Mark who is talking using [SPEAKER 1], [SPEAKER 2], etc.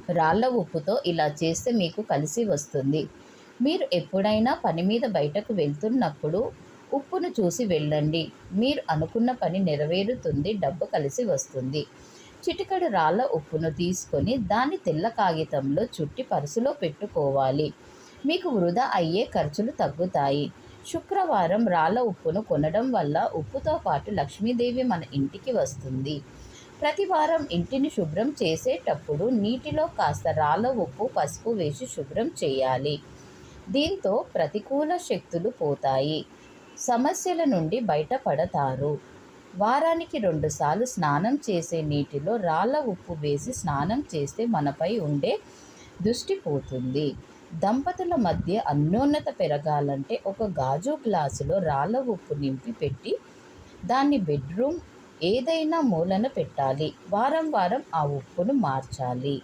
[SPEAKER 1] రాళ్ళ ఉప్పుతో ఇలా చేస్తే మీకు కలిసి వస్తుంది. మీరు ఎప్పుడైనా పని మీద బయటకు వెళ్తున్నప్పుడు ఉప్పును చూసి వెళ్ళండి. మీరు అనుకున్న పని నెరవేరుతుంది, డబ్బు కలిసి వస్తుంది. చిటికెడు రాళ్ళ ఉప్పును తీసుకొని దాన్ని తెల్ల కాగితంలో చుట్టి పర్సులో పెట్టుకోవాలి. మీకు వృధా అయ్యే ఖర్చులు తగ్గుతాయి. శుక్రవారం రాళ్ళ ఉప్పును కొనడం వల్ల ఉప్పుతో పాటు లక్ష్మీదేవి మన ఇంటికి వస్తుంది. ప్రతి వారం ఇంటిని శుభ్రం చేసేటప్పుడు నీటిలో కాస్త రాళ్ళ ఉప్పు, పసుపు వేసి శుభ్రం చేయాలి. దీంతో ప్రతికూల శక్తులు పోతాయి. సమస్యల నుండి బయటపడతారు. వారానికి 2 సార్లు స్నానం చేసే నీటిలో రాళ్ళ ఉప్పు వేసి స్నానం చేస్తే మనపై ఉండే దృష్టి పోతుంది. దంపతుల మధ్య అన్యోన్యత పెరగాలంటే ఒక గాజు గ్లాసులో రాళ్ళ ఉప్పు నింపి పెట్టి దాన్ని బెడ్రూమ్ ఏదైనా మూలన పెట్టాలి. వారం వారం ఆ ఉప్పును మార్చాలి.